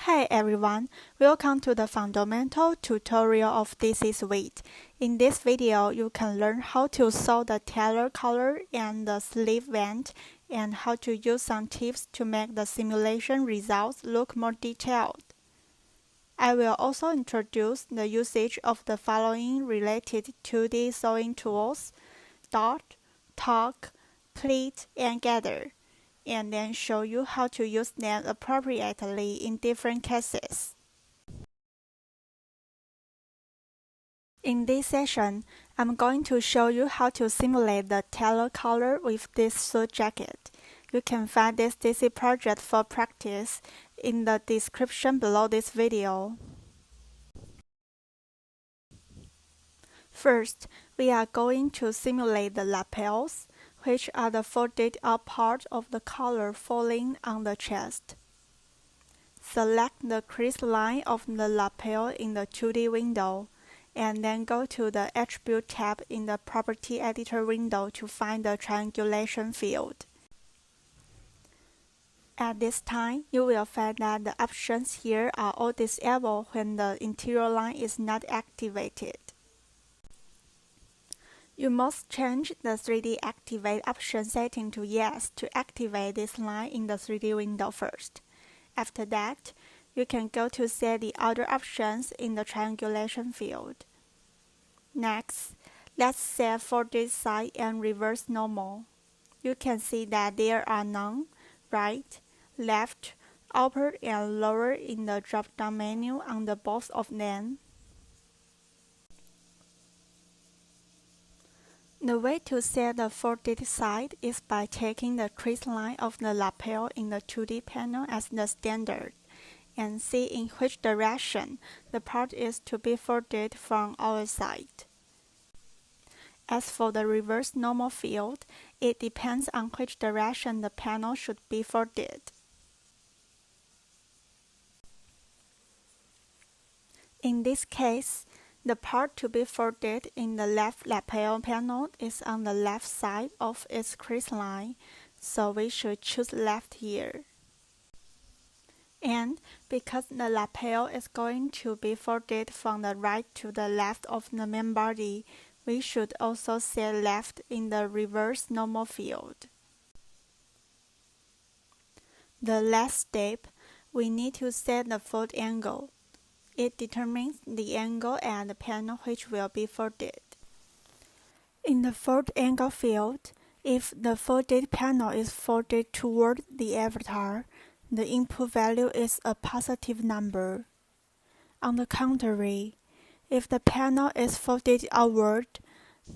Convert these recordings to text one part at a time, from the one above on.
Hi everyone, welcome to the fundamental tutorial of DC Suite. In this video, you can learn how to solve the tailor collar and the sleeve vent and how to use some tips to make the simulation results look more detailed. I will also introduce the usage of the following related 2D sewing tools: dot, tack, pleat, and gather, and then show you how to use them appropriately in different cases. In this session, I'm going to show you how to simulate the tailor collar with this suit jacket. You can find this DC project for practice in the description below this video. First, we are going to simulate the lapels, which are the folded out part of the collar falling on the chest. Select the crease line of the lapel in the 2D window, and then go to the Attribute tab in the Property Editor window to find the triangulation field. At this time, you will find that the options here are all disabled when the interior line is not activated. You must change the 3D Activate option setting to Yes to activate this line in the 3D window first. After that, you can go to set the other options in the triangulation field. Next, let's set folded side and reverse normal. You can see that there are none, right, left, upper, and lower in the drop-down menu on the both of them. The way to set the folded side is by taking the crease line of the lapel in the 2D panel as the standard, and see in which direction the part is to be folded from our side. As for the reverse normal field, it depends on which direction the panel should be folded. In this case, the part to be folded in the left lapel panel is on the left side of its crease line, so we should choose left here. And because the lapel is going to be folded from the right to the left of the main body, we should also set left in the reverse normal field. The last step, we need to set the fold angle. It determines the angle at the panel which will be folded. In the fold angle field, if the folded panel is folded toward the avatar, the input value is a positive number. On the contrary, if the panel is folded outward,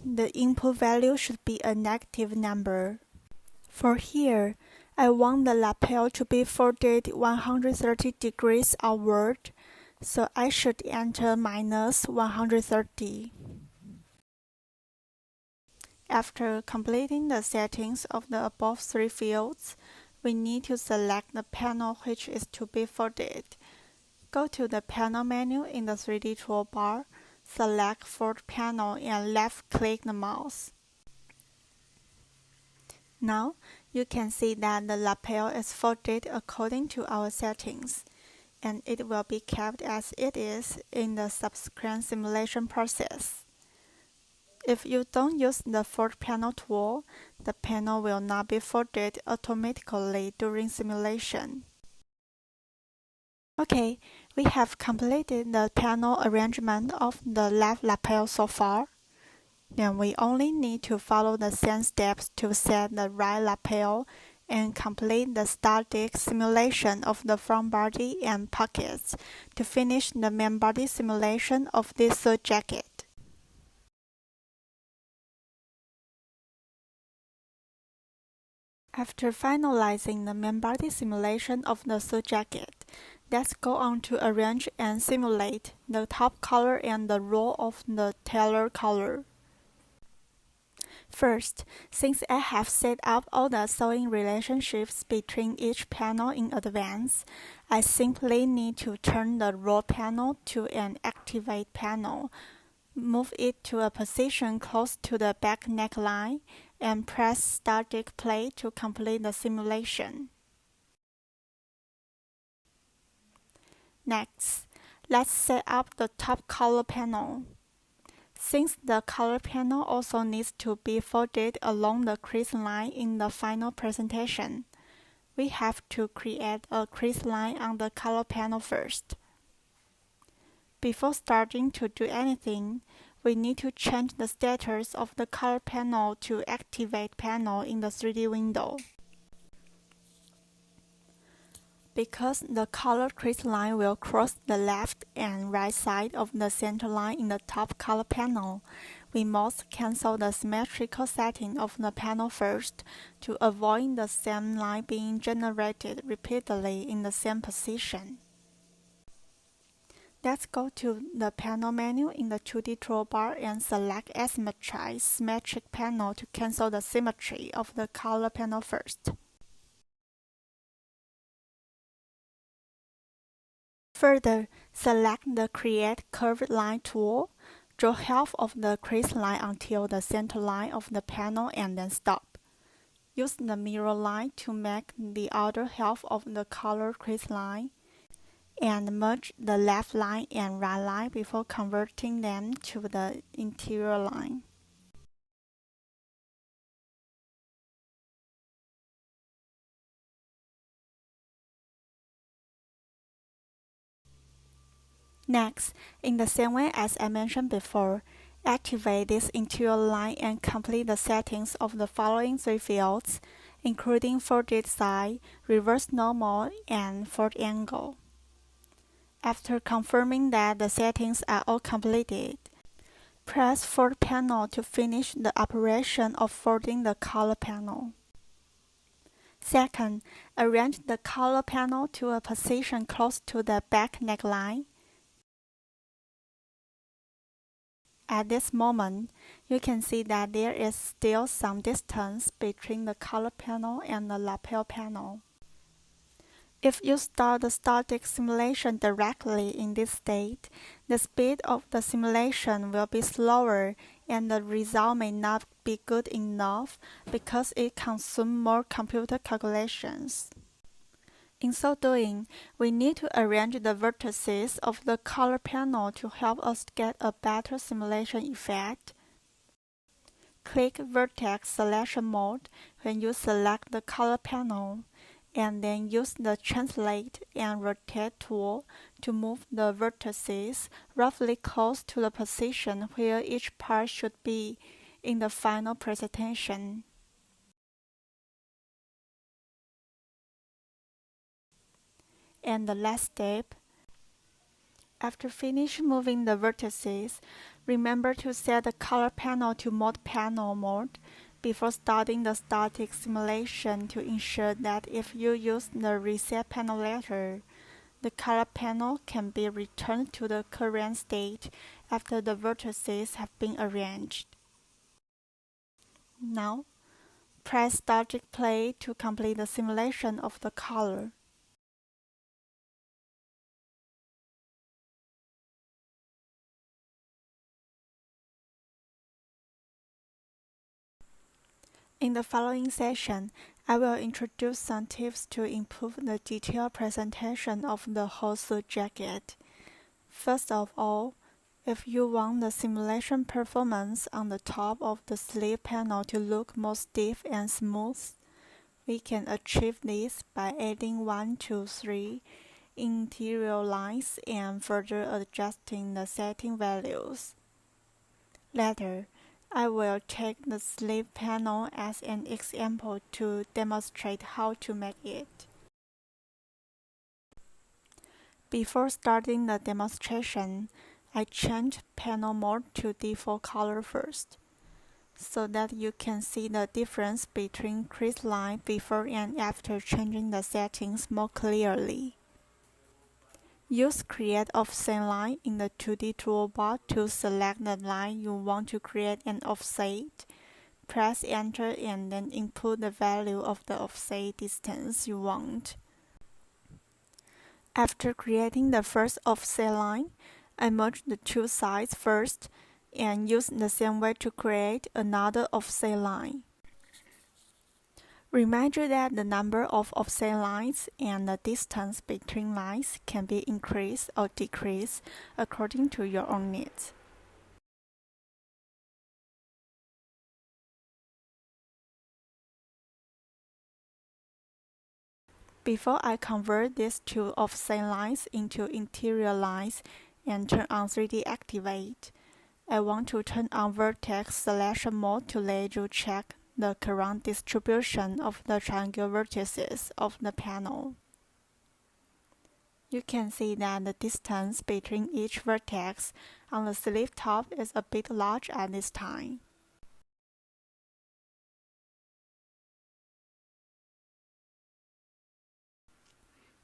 the input value should be a negative number. For here, I want the lapel to be folded 130 degrees outward, so I should enter minus 130. After completing the settings of the above three fields, we need to select the panel which is to be folded. Go to the Panel menu in the 3D toolbar, select Fold Panel and left-click the mouse. Now, you can see that the lapel is folded according to our settings, and it will be kept as it is in the subsequent simulation process. If you don't use the Fold Panel tool, the panel will not be folded automatically during simulation. Okay, we have completed the panel arrangement of the left lapel so far. Then we only need to follow the same steps to set the right lapel and complete the static simulation of the front body and pockets to finish the main body simulation of this suit jacket. After finalizing the main body simulation of the suit jacket, let's go on to arrange and simulate the top collar and the roll of the tailor collar. First, since I have set up all the sewing relationships between each panel in advance, I simply need to turn the roll panel to an activate panel, move it to a position close to the back neckline, and press static play to complete the simulation. Next, let's set up the top color panel. Since the color panel also needs to be folded along the crease line in the final presentation, we have to create a crease line on the color panel first. Before starting to do anything, we need to change the status of the color panel to Activate panel in the 3D window. Because the color crease line will cross the left and right side of the center line in the top color panel, we must cancel the symmetrical setting of the panel first to avoid the same line being generated repeatedly in the same position. Let's go to the panel menu in the 2D toolbar and select Asymmetrize Symmetric panel to cancel the symmetry of the color panel first. Further, select the Create Curved Line tool, draw half of the crease line until the center line of the panel and then stop. Use the mirror line to make the other half of the color crease line, and merge the left line and right line before converting them to the interior line. Next, in the same way as I mentioned before, activate this interior line and complete the settings of the following 3 fields, including folded side, reverse normal, and fold angle. After confirming that the settings are all completed, press Fold panel to finish the operation of folding the color panel. Second, arrange the color panel to a position close to the back neckline. At this moment, you can see that there is still some distance between the color panel and the lapel panel. If you start the static simulation directly in this state, the speed of the simulation will be slower and the result may not be good enough because it consumes more computer calculations. In so doing, we need to arrange the vertices of the color panel to help us get a better simulation effect. Click Vertex Selection Mode when you select the color panel, and then use the Translate and Rotate tool to move the vertices roughly close to the position where each part should be in the final presentation. And the last step, after finish moving the vertices, remember to set the color panel to Mode Panel mode before starting the static simulation to ensure that if you use the Reset panel later, the color panel can be returned to the current state after the vertices have been arranged. Now, press Static Play to complete the simulation of the color. In the following session, I will introduce some tips to improve the detailed presentation of the whole suit jacket. First of all, if you want the simulation performance on the top of the sleeve panel to look more stiff and smooth, we can achieve this by adding 1 to 3 interior lines and further adjusting the setting values. Later, I will take the sleeve panel as an example to demonstrate how to make it. Before starting the demonstration, I changed panel mode to default color first, so that you can see the difference between crease line before and after changing the settings more clearly. Use Create Offset Line in the 2D toolbar to select the line you want to create an offset. Press Enter and then input the value of the offset distance you want. After creating the first offset line, I merge the 2 sides first and use the same way to create another offset line. Remind you that the number of offset lines and the distance between lines can be increased or decreased according to your own needs. Before I convert these two offset lines into interior lines and turn on 3D Activate, I want to turn on Vertex Selection Mode to let you check the current distribution of the triangle vertices of the panel. You can see that the distance between each vertex on the sleeve top is a bit large at this time.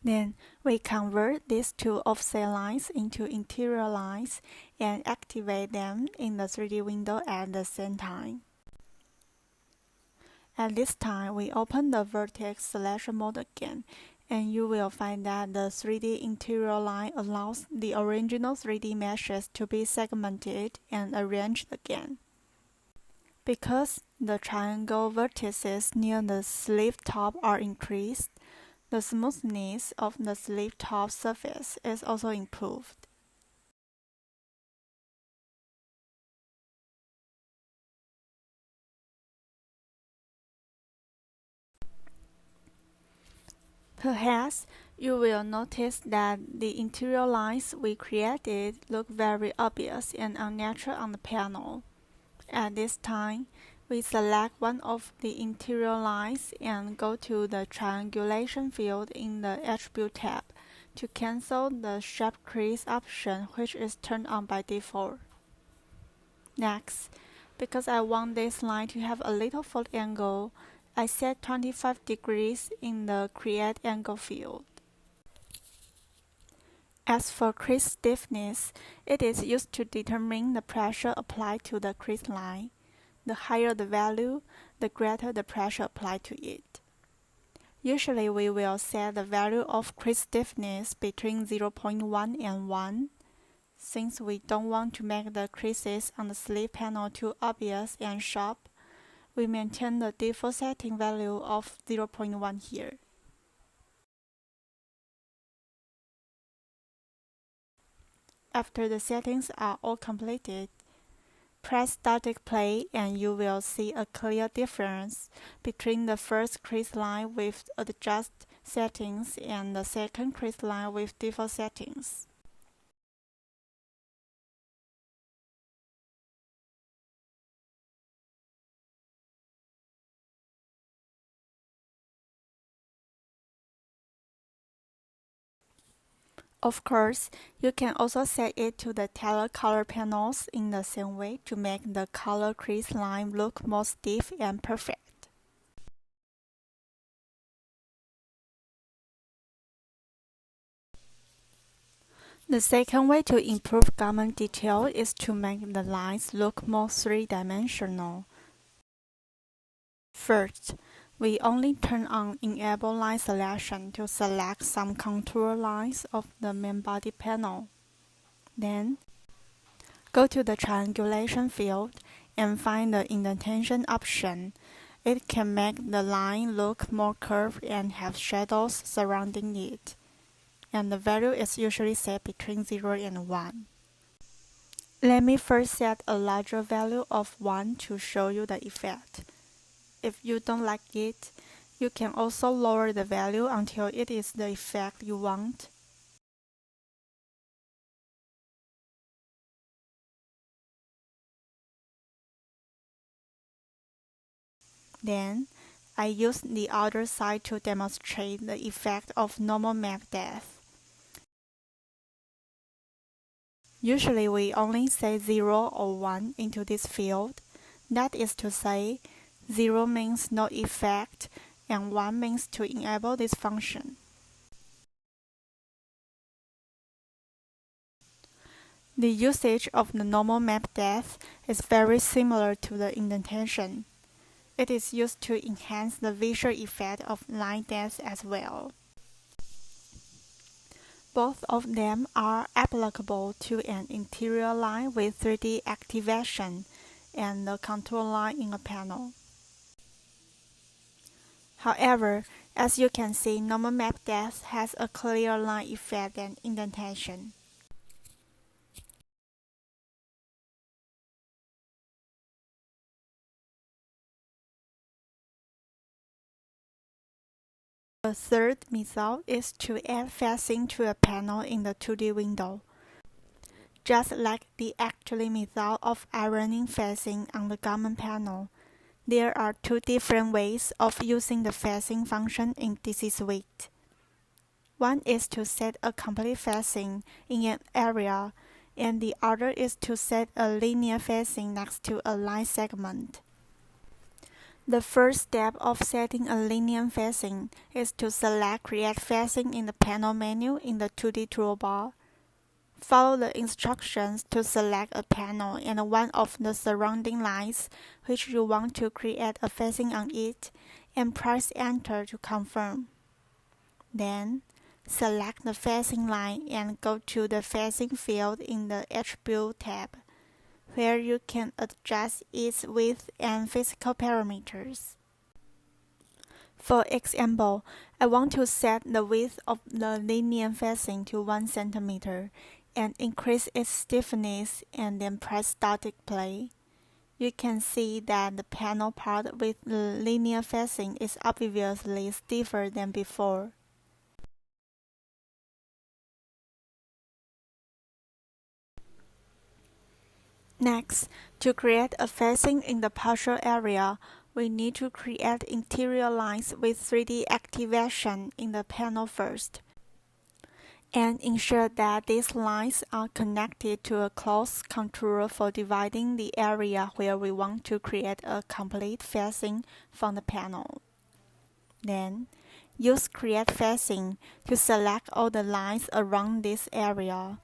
Then we convert these two offset lines into interior lines and activate them in the 3D window at the same time. At this time, we open the Vertex Selection Mode again, and you will find that the 3D interior line allows the original 3D meshes to be segmented and arranged again. Because the triangle vertices near the sleeve top are increased, the smoothness of the sleeve top surface is also improved. Perhaps you will notice that the interior lines we created look very obvious and unnatural on the panel. At this time, we select one of the interior lines and go to the triangulation field in the Attribute tab to cancel the Sharp Crease option, which is turned on by default. Next, because I want this line to have a little fold angle, I set 25 degrees in the Create Angle field. As for crease stiffness, it is used to determine the pressure applied to the crease line. The higher the value, the greater the pressure applied to it. Usually we will set the value of crease stiffness between 0.1 and 1. Since we don't want to make the creases on the sleeve panel too obvious and sharp, we maintain the default setting value of 0.1 here. After the settings are all completed, press static play and you will see a clear difference between the first crease line with adjust settings and the second crease line with default settings. Of course, you can also set it to the Tailor color panels in the same way to make the color crease line look more stiff and perfect. The second way to improve garment detail is to make the lines look more three-dimensional. First, we only turn on Enable Line Selection to select some contour lines of the main body panel. Then, go to the Triangulation field and find the Indentation option. It can make the line look more curved and have shadows surrounding it. And the value is usually set between 0 and 1. Let me first set a larger value of 1 to show you the effect. If you don't like it, you can also lower the value until it is the effect you want. Then, I use the other side to demonstrate the effect of normal map depth. Usually we only say 0 or 1 into this field. That is to say, 0 means no effect and 1 means to enable this function. The usage of the normal map depth is very similar to the indentation. It is used to enhance the visual effect of line depth as well. Both of them are applicable to an interior line with 3D activation and the contour line in a panel. However, as you can see, normal map depth has a clearer line effect than indentation. The third method is to add facing to a panel in the 2D window. Just like the actual method of ironing facing on the garment panel, there are two different ways of using the facing function in DC Suite. One is to set a complete facing in an area, and the other is to set a linear facing next to a line segment. The first step of setting a linear facing is to select Create Facing in the Panel menu in the 2D toolbar. Follow the instructions to select a panel and one of the surrounding lines which you want to create a facing on it, and press Enter to confirm. Then, select the facing line and go to the Facing field in the Attribute tab, where you can adjust its width and physical parameters. For example, I want to set the width of the linear facing to 1 cm and increase its stiffness, and then press Static Play. You can see that the panel part with the linear facing is obviously stiffer than before. Next, to create a facing in the partial area, we need to create interior lines with 3D activation in the panel first, and ensure that these lines are connected to a closed contour for dividing the area where we want to create a complete facing from the panel. Then, use Create Facing to select all the lines around this area,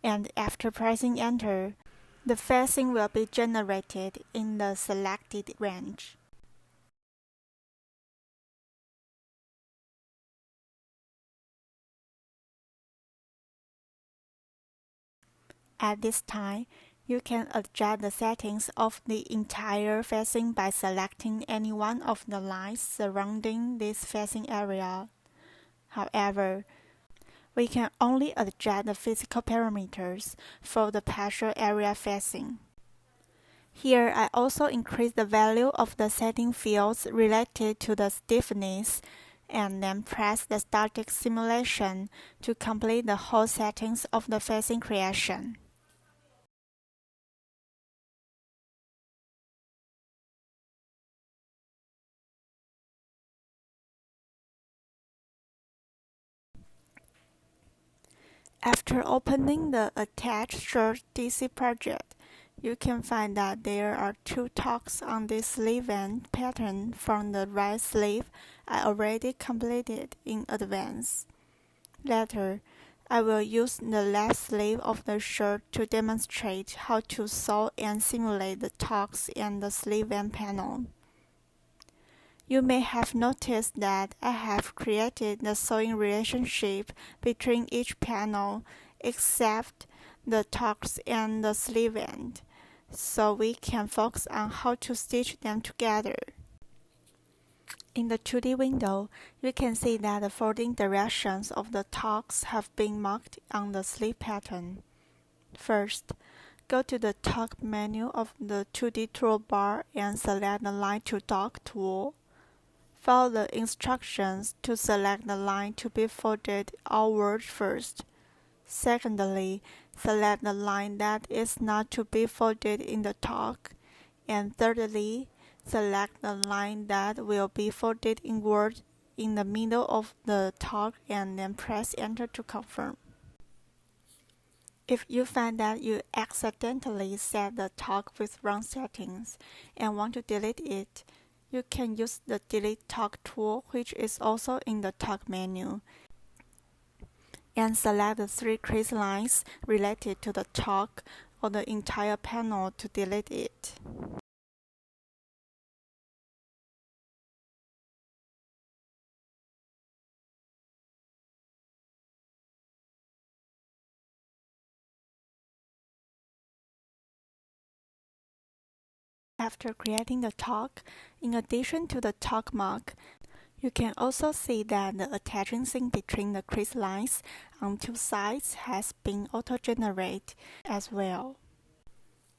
and after pressing Enter, the facing will be generated in the selected range. At this time, you can adjust the settings of the entire facing by selecting any one of the lines surrounding this facing area. However, we can only adjust the physical parameters for the partial area facing. Here, I also increase the value of the setting fields related to the stiffness, and then press the Static Simulation to complete the whole settings of the facing creation. After opening the attached Shirt DC project, you can find that there are two tucks on this sleeve end pattern from the right sleeve I already completed in advance. Later, I will use the left sleeve of the shirt to demonstrate how to sew and simulate the tucks and the sleeve end panel. You may have noticed that I have created the sewing relationship between each panel except the tucks and the sleeve end, so we can focus on how to stitch them together. In the 2D window, you can see that the folding directions of the tucks have been marked on the sleeve pattern. First, go to the tuck menu of the 2D toolbar and select the Line to Tuck tool. Follow the instructions to select the line to be folded outward first. Secondly, select the line that is not to be folded in the tuck. And thirdly, select the line that will be folded inward in the middle of the tuck, and then press Enter to confirm. If you find that you accidentally set the tuck with wrong settings and want to delete it, you can use the Delete Tuck tool, which is also in the Tuck menu, and select the 3 crease lines related to the tuck or the entire panel to delete it. After creating the tuck, in addition to the tuck mark, You can also see that the attaching seam between the crease lines on two sides has been auto-generated as well.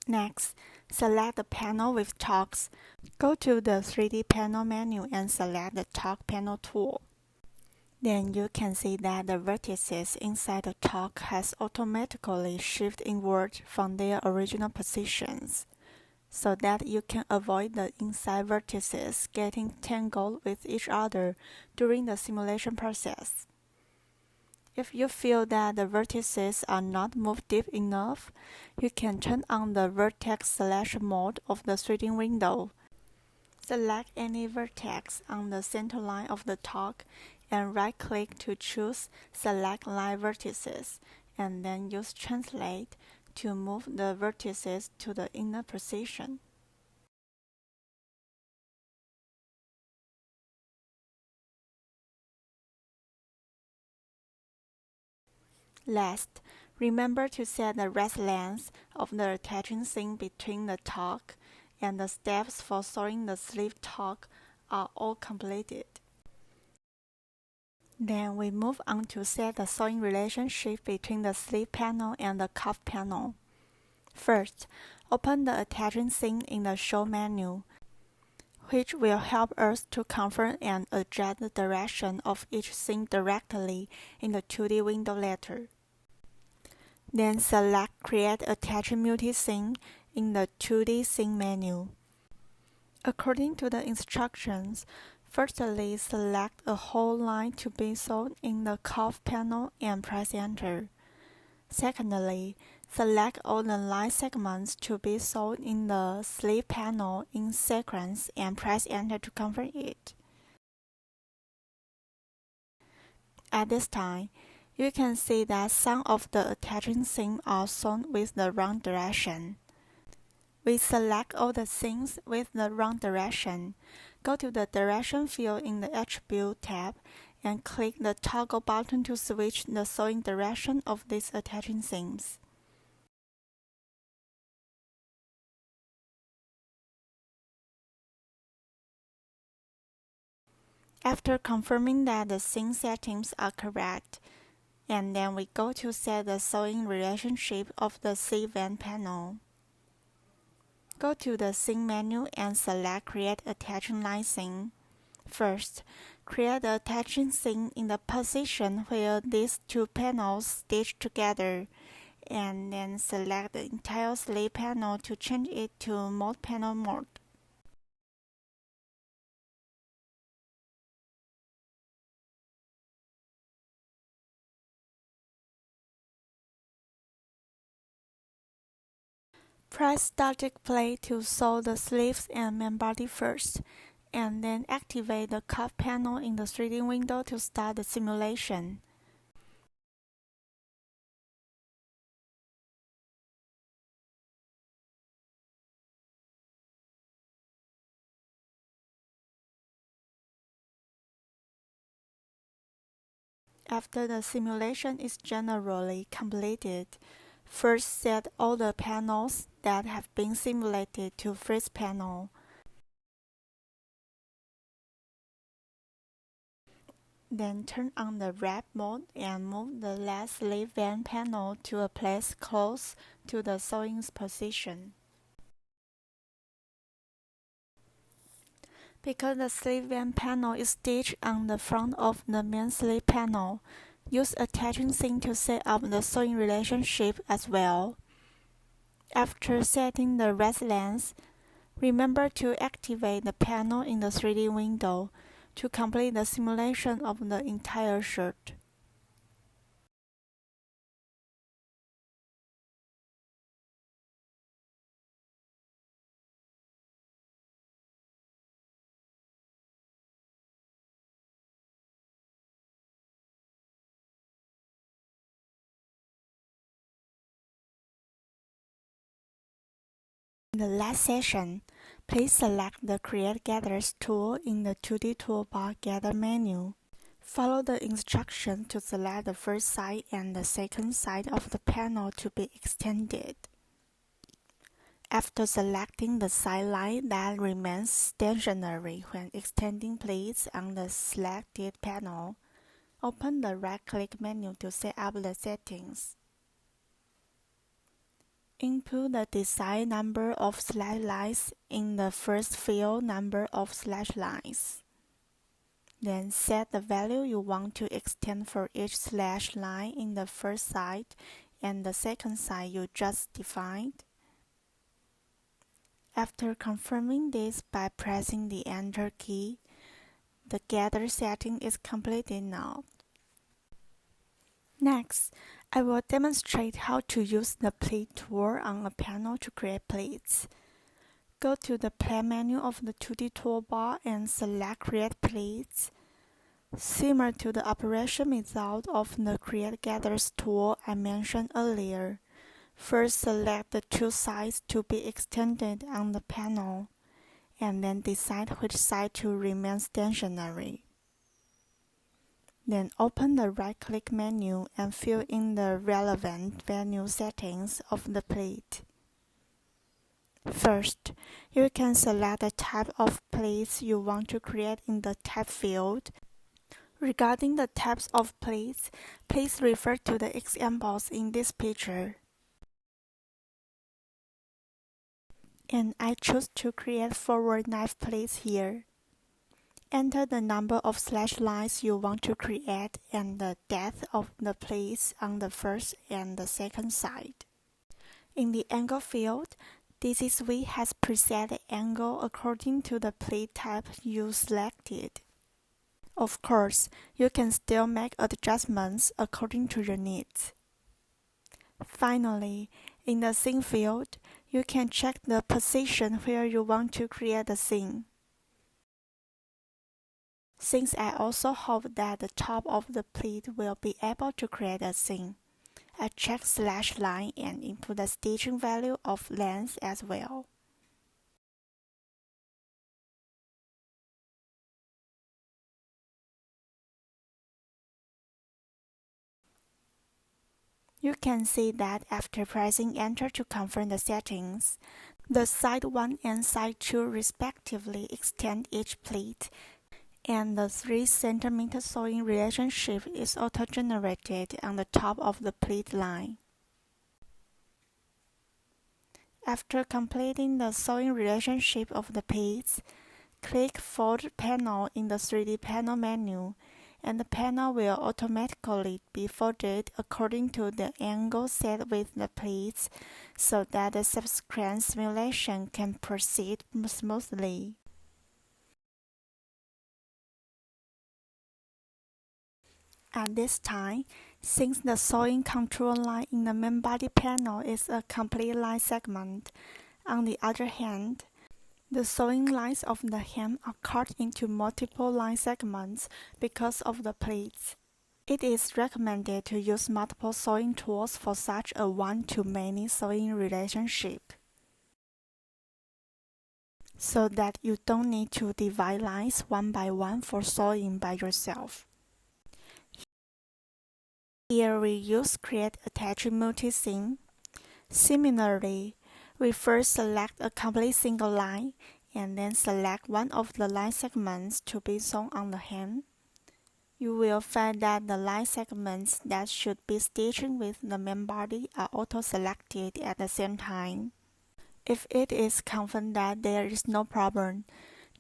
Next, select the panel with talks. Go to the 3D panel menu and select the talk panel tool. Then you can see that the vertices inside the talk has automatically shifted inward from their original positions, so that you can avoid the inside vertices getting tangled with each other during the simulation process. If you feel that the vertices are not moved deep enough, you can turn on the vertex selection mode of the 3D window. Select any vertex on the center line of the talk and right-click to choose Select Line Vertices, and then use Translate to move the vertices to the inner position. Last, remember to set the rest length of the attaching seam between the talk, and the steps for sewing the sleeve talk are all completed. Then we move on to set the sewing relationship between the sleeve panel and the cuff panel. First, open the attaching seam in the Show menu, which will help us to confirm and adjust the direction of each seam directly in the 2D window later. Then select Create Attaching Multi-Seam in the 2D Seam menu. According to the instructions, firstly select a whole line to be sewn in the cuff panel and press Enter. Secondly, select all the line segments to be sewn in the sleeve panel in sequence and press Enter to confirm it. At this time, you can see that some of the attaching seams are sewn with the wrong direction. We select all the seams with the wrong direction. Go to the Direction field in the Attribute tab and click the toggle button to switch the sewing direction of these attaching seams. After confirming that the seam settings are correct, and then we go to set the sewing relationship of the C-band panel. Go to the Seam menu and select Create Attaching Line Seam. First, create the attaching seam in the position where these two panels stitch together, and then select the entire sleeve panel to change it to multi-panel mode. Press Static Play to sew the sleeves and main body first, and then activate the cuff panel in the 3D window to start the simulation. After the simulation is generally completed, first set all the panels that have been simulated to freeze panel. Then turn on the wrap mode and move the last sleeve band panel to a place close to the sewing position. Because the sleeve band panel is stitched on the front of the main sleeve panel, use attaching seam to set up the sewing relationship as well. After setting the rest length, remember to activate the panel in the 3D window to complete the simulation of the entire shirt. In the last session, please select the Create Gathers tool in the 2D Toolbar Gather menu. Follow the instructions to select the first side and the second side of the panel to be extended. After selecting the sideline that remains stationary when extending plates on the selected panel, open the right-click menu to set up the settings. Input the desired number of slash lines in the first field number of slash lines. Then set the value you want to extend for each slash line in the first side and the second side you just defined. After confirming this by pressing the Enter key, the gather setting is completed now. Next, I will demonstrate how to use the Plate tool on a panel to create plates. Go to the Plane menu of the 2D toolbar and select Create Plates. Similar to the operation result of the Create Gathers tool I mentioned earlier, first select the two sides to be extended on the panel, and then decide which side to remain stationary. Then open the right-click menu and fill in the relevant value settings of the plate. First, you can select the type of plates you want to create in the Type field. Regarding the types of plates, please refer to the examples in this picture. And I choose to create forward knife plates here. Enter the number of slash lines you want to create and the depth of the plates on the first and the second side. In the angle field, DCSW has preset the angle according to the plate type you selected. Of course, you can still make adjustments according to your needs. Finally, in the Scene field, you can check the position where you want to create the scene. Since I also hope that the top of the plate will be able to create a scene, I check slash line and input the staging value of length as well. You can see that after pressing Enter to confirm the settings, the side 1 and side 2 respectively extend each plate, and the 3 cm sewing relationship is auto-generated on the top of the plate line. After completing the sewing relationship of the plates, click Fold Panel in the 3D Panel menu, and the panel will automatically be folded according to the angle set with the plates so that the subsequent simulation can proceed smoothly. At this time, since the sewing control line in the main body panel is a complete line segment, on the other hand, the sewing lines of the hem are cut into multiple line segments because of the plates. It is recommended to use multiple sewing tools for such a one-to-many sewing relationship, so that you don't need to divide lines one by one for sewing by yourself. Here we use Create Attaching Multi-Scene. Similarly, we first select a complete single line and then select one of the line segments to be sewn on the hem. You will find that the line segments that should be stitched with the main body are auto-selected at the same time. If it is confirmed that there is no problem,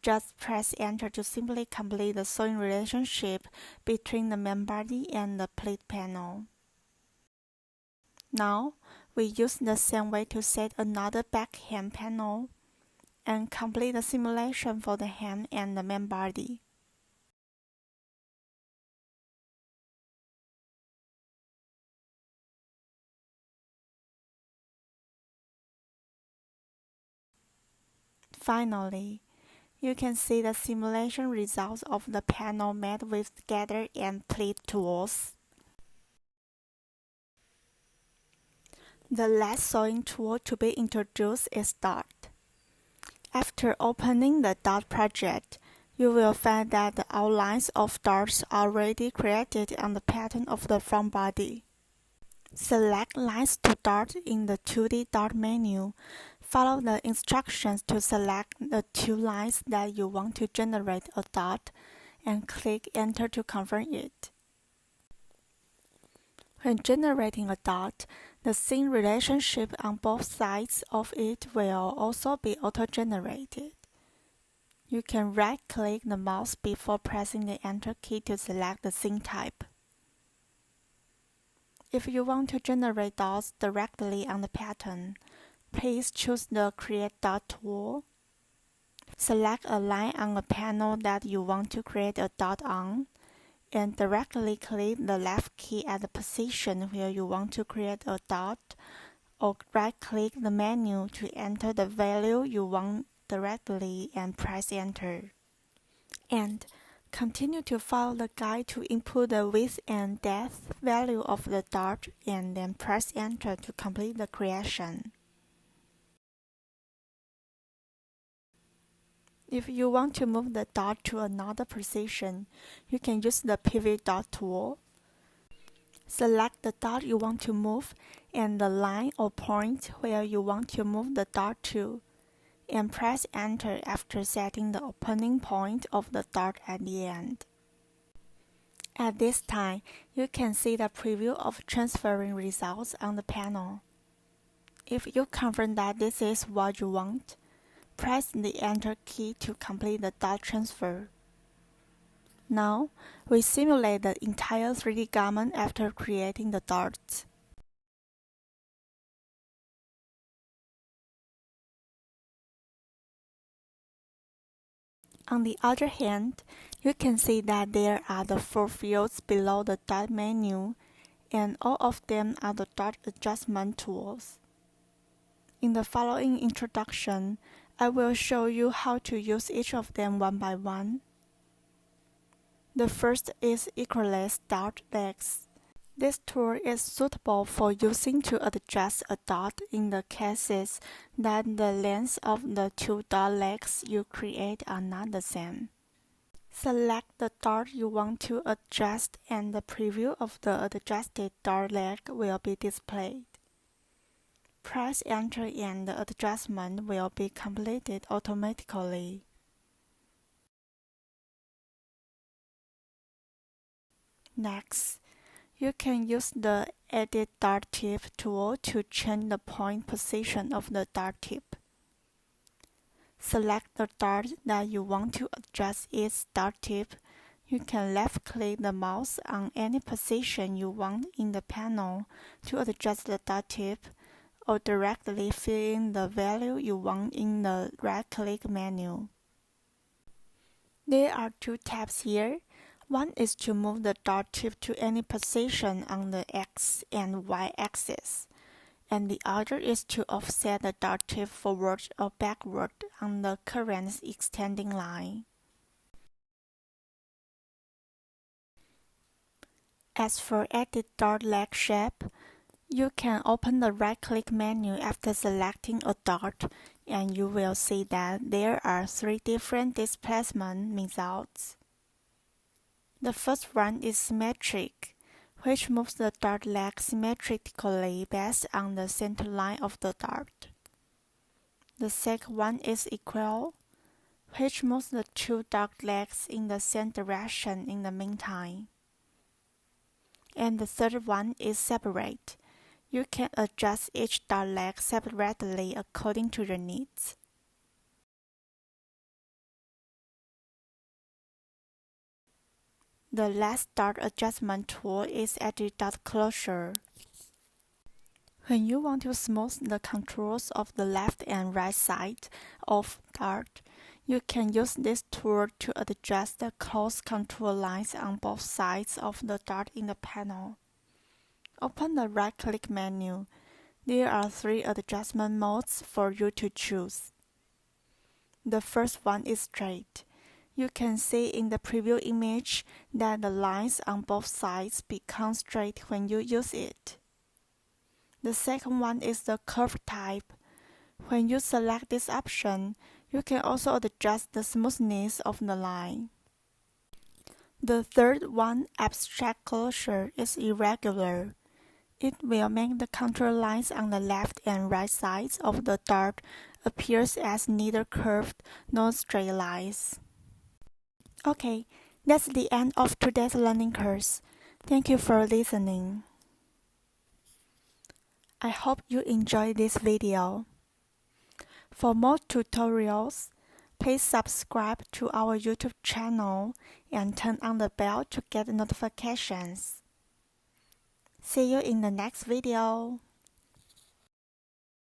just press Enter to simply complete the sewing relationship between the main body and the plate panel. Now, we use the same way to set another back hem panel and complete the simulation for the hem and the main body. Finally, you can see the simulation results of the panel made with Gather and Plate tools. The last sewing tool to be introduced is Dart. After opening the Dart project, you will find that the outlines of darts are already created on the pattern of the front body. Select Lines to Dart in the 2D Dart menu. Follow the instructions to select the two lines that you want to generate a dot and click Enter to confirm it. When generating a dot, the scene relationship on both sides of it will also be auto-generated. You can right-click the mouse before pressing the Enter key to select the scene type. If you want to generate dots directly on the pattern, please choose the Create Dot tool. Select a line on a panel that you want to create a dot on, and directly click the left key at the position where you want to create a dot, or right-click the menu to enter the value you want directly and press Enter. And continue to follow the guide to input the width and depth value of the dot and then press Enter to complete the creation. If you want to move the dot to another position, you can use the Pivot Dot tool. Select the dot you want to move and the line or point where you want to move the dot to, and press Enter after setting the opening point of the dot at the end. At this time, you can see the preview of transferring results on the panel. If you confirm that this is what you want, press the Enter key to complete the dot transfer. Now, we simulate the entire 3D garment after creating the dots. On the other hand, you can see that there are the 4 fields below the dot menu, and all of them are the dot adjustment tools. In the following introduction, I will show you how to use each of them one by one. The first is Equalize Dot Legs. This tool is suitable for using to adjust a dot in the cases that the lengths of the two dot legs you create are not the same. Select the dot you want to adjust and the preview of the adjusted dot leg will be displayed. Press Enter and the adjustment will be completed automatically. Next, you can use the Edit Dot Tip tool to change the point position of the dot tip. Select the dot that you want to adjust its dot tip. You can left-click the mouse on any position you want in the panel to adjust the dot tip, or directly fill in the value you want in the right-click menu. There are 2 tabs here. One is to move the dot tip to any position on the X and Y axis, and the other is to offset the dot tip forward or backward on the current extending line. As for Edit Dot Leg Shape, you can open the right-click menu after selecting a dot, and you will see that there are 3 different displacement methods. The first one is Symmetric, which moves the dot leg symmetrically based on the center line of the dot. The second one is Equal, which moves the 2 dot legs in the same direction in the meantime. And the third one is Separate. You can adjust each dot leg separately according to your needs. The last dot adjustment tool is Edit Dot Closure. When you want to smooth the contours of the left and right side of dot, you can use this tool to adjust the close contour lines on both sides of the dot in the panel. Open the right-click menu. There are 3 adjustment modes for you to choose. The first one is Straight. You can see in the preview image that the lines on both sides become straight when you use it. The second one is the Curve type. When you select this option, you can also adjust the smoothness of the line. The third one, Abstract Closure, is irregular. It will make the contour lines on the left and right sides of the dart appears as neither curved nor straight lines. Okay, that's the end of today's learning course. Thank you for listening. I hope you enjoyed this video. For more tutorials, please subscribe to our YouTube channel and turn on the bell to get notifications. See you in the next video.